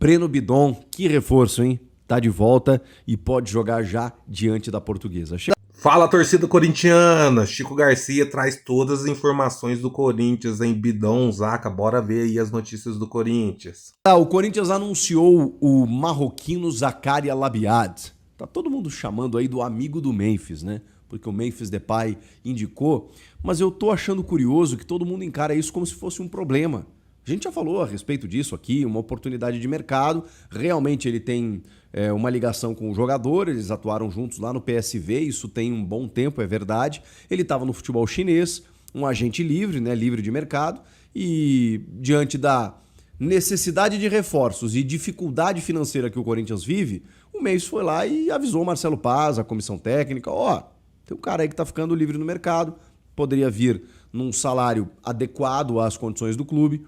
Breno Bidon, que reforço, hein? Tá de volta e pode jogar já diante da Portuguesa. Fala, torcida corintiana! Chico Garcia traz todas as informações do Corinthians em Bidon, Zaca. Bora ver aí as notícias do Corinthians. O Corinthians anunciou o marroquino Zakaria Labiad. Tá todo mundo chamando aí do amigo do Memphis, né? Porque o Memphis Depay indicou. Mas eu tô achando curioso que todo mundo encara isso como se fosse um problema. A gente já falou a respeito disso aqui, uma oportunidade de mercado. Realmente ele tem uma ligação com o jogador, eles atuaram juntos lá no PSV, isso tem um bom tempo, é verdade. Ele estava no futebol chinês, um agente livre, né, livre de mercado, e diante da necessidade de reforços e dificuldade financeira que o Corinthians vive, o Memphis foi lá e avisou o Marcelo Paz, a comissão técnica, tem um cara aí que está ficando livre no mercado, poderia vir num salário adequado às condições do clube.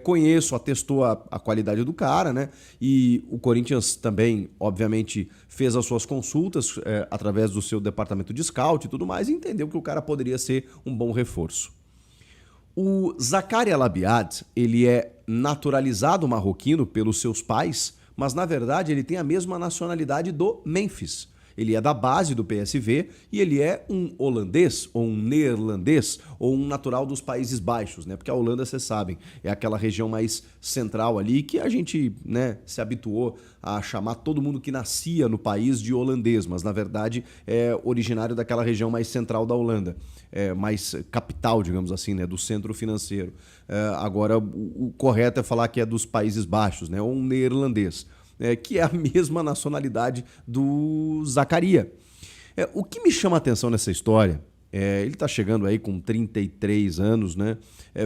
Conheço, atestou a qualidade do cara, né? E o Corinthians também, obviamente, fez as suas consultas através do seu departamento de scout e tudo mais e entendeu que o cara poderia ser um bom reforço. O Zakaria Labiad, ele é naturalizado marroquino pelos seus pais, mas na verdade ele tem a mesma nacionalidade do Memphis. Ele é da base do PSV e ele é um holandês ou um neerlandês ou um natural dos Países Baixos, né? Porque a Holanda, vocês sabem, é aquela região mais central ali que a gente, né, se habituou a chamar todo mundo que nascia no país de holandês, mas na verdade é originário daquela região mais central da Holanda, mais capital, digamos assim, né, do centro financeiro. Agora, o correto é falar que é dos Países Baixos, né, ou um neerlandês. Que é a mesma nacionalidade do Zakaria. O que me chama a atenção nessa história, ele está chegando aí com 33 anos, né?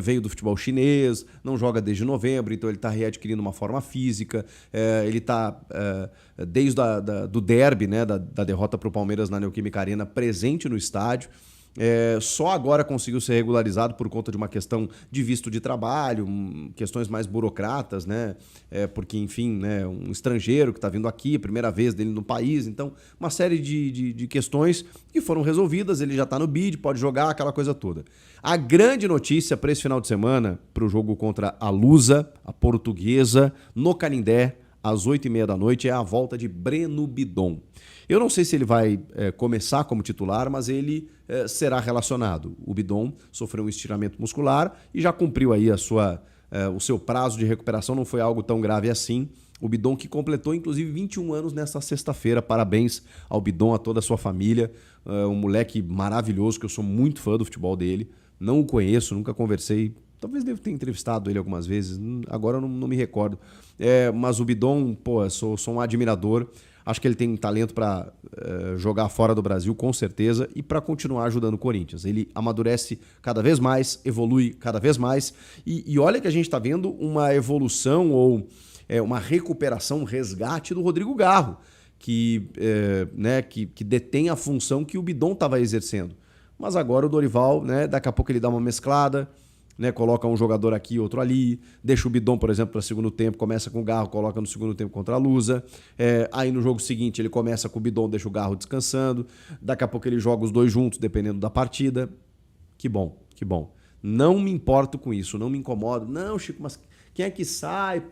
Veio do futebol chinês, não joga desde novembro, então ele está readquirindo uma forma física, ele está, desde do derby, né, da derrota para o Palmeiras na Neoquímica Arena, presente no estádio. Só agora conseguiu ser regularizado por conta de uma questão de visto de trabalho, questões mais burocratas, né? Porque, enfim, né, um estrangeiro que está vindo aqui, primeira vez dele no país, então uma série de questões que foram resolvidas, ele já está no bid, pode jogar, aquela coisa toda. A grande notícia para esse final de semana, para o jogo contra a Lusa, a Portuguesa, no Canindé, às 8h30 da noite, é a volta de Breno Bidon. Eu não sei se ele vai começar como titular, mas ele será relacionado. O Bidon sofreu um estiramento muscular e já cumpriu aí o seu prazo de recuperação, não foi algo tão grave assim. O Bidon que completou, inclusive, 21 anos nesta sexta-feira. Parabéns ao Bidon, a toda a sua família. Um moleque maravilhoso, que eu sou muito fã do futebol dele. Não o conheço, nunca conversei. Talvez devo ter entrevistado ele algumas vezes, agora eu não me recordo. Mas o Bidon, sou um admirador. Acho que ele tem talento para jogar fora do Brasil, com certeza, e para continuar ajudando o Corinthians. Ele amadurece cada vez mais, evolui cada vez mais. E olha que a gente está vendo uma evolução ou uma recuperação, um resgate do Rodrigo Garro, que detém a função que o Bidon estava exercendo. Mas agora o Dorival, né, daqui a pouco ele dá uma mesclada, né, coloca um jogador aqui, outro ali, deixa o Bidon, por exemplo, para segundo tempo, começa com o Garro, coloca no segundo tempo contra a Lusa, aí no jogo seguinte ele começa com o Bidon, deixa o Garro descansando, daqui a pouco ele joga os dois juntos, dependendo da partida. Que bom, que bom. Não me importo com isso, não me incomodo. Não, Chico, mas quem é que sai?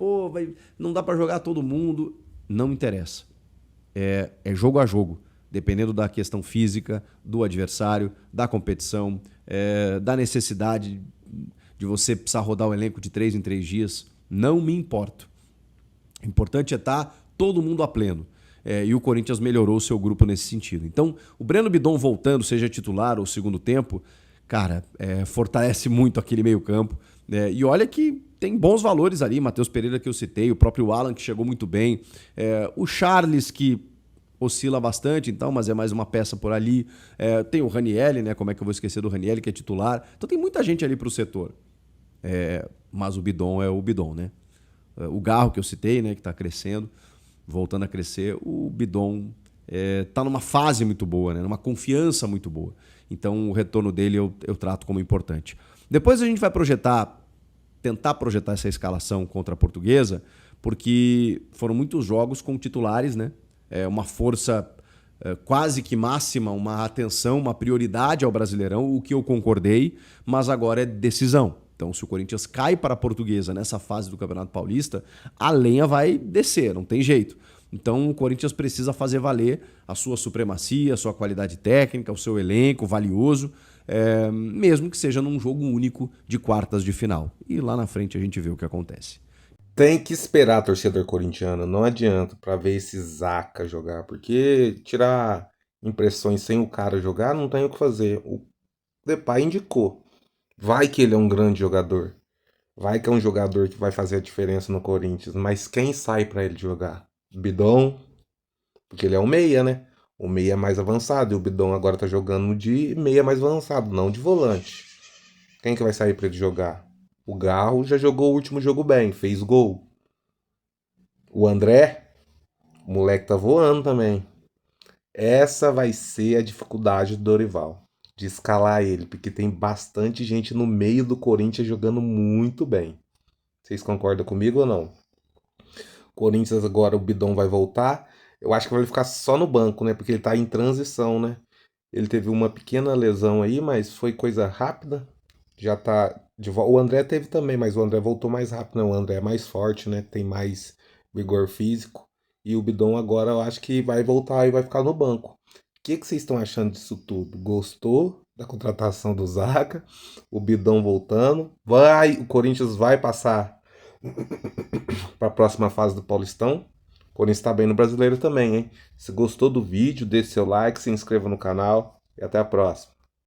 Não dá para jogar todo mundo. Não me interessa. É jogo a jogo, dependendo da questão física, do adversário, da competição, da necessidade de você precisar rodar o elenco de 3 em 3 dias, não me importo. O importante é estar todo mundo a pleno. E o Corinthians melhorou o seu grupo nesse sentido. Então, o Breno Bidon voltando, seja titular ou segundo tempo, cara, fortalece muito aquele meio campo. E olha que tem bons valores ali, Matheus Pereira que eu citei, o próprio Alan que chegou muito bem, o Charles que oscila bastante, então, mas é mais uma peça por ali. Tem o Ranieri, né? Como é que eu vou esquecer do Ranieri, que é titular. Então tem muita gente ali para o setor. Mas o Bidon é o Bidon, né? O Garro que eu citei, né? Que está crescendo, voltando a crescer. O Bidon está numa fase muito boa, né? Numa confiança muito boa. Então o retorno dele eu trato como importante. Depois a gente vai tentar projetar essa escalação contra a Portuguesa, porque foram muitos jogos com titulares, né? Uma força quase que máxima, uma atenção, uma prioridade ao Brasileirão, o que eu concordei, mas agora é decisão. Então, se o Corinthians cai para a Portuguesa nessa fase do Campeonato Paulista, a lenha vai descer, não tem jeito. Então, o Corinthians precisa fazer valer a sua supremacia, a sua qualidade técnica, o seu elenco valioso, mesmo que seja num jogo único de quartas de final. E lá na frente a gente vê o que acontece. Tem que esperar, torcedor corintiano. Não adianta para ver esse Zaca jogar, porque tirar impressões sem o cara jogar não tem o que fazer. O Depay indicou. Vai que ele é um grande jogador. Vai que é um jogador que vai fazer a diferença no Corinthians. Mas quem sai para ele jogar? Bidon, porque ele é um meia, né? O meia é mais avançado e o Bidon agora tá jogando de meia mais avançado, não de volante. Quem que vai sair para ele jogar? O Garro já jogou o último jogo bem, fez gol. O André, o moleque tá voando também. Essa vai ser a dificuldade do Dorival, de escalar ele, porque tem bastante gente no meio do Corinthians jogando muito bem. Vocês concordam comigo ou não? Corinthians agora, o Bidon vai voltar. Eu acho que vai ficar só no banco, né? Porque ele tá em transição, né? Ele teve uma pequena lesão aí, mas foi coisa rápida. Já tá de volta. O André teve também, mas o André voltou mais rápido, né? O André é mais forte, né? Tem mais vigor físico. E o Bidon agora eu acho que vai voltar e vai ficar no banco. O que vocês estão achando disso tudo? Gostou da contratação do Zaca? O Bidon voltando? O Corinthians vai passar para a próxima fase do Paulistão? O Corinthians está bem no Brasileiro também, hein? Se gostou do vídeo, deixe seu like, se inscreva no canal e até a próxima.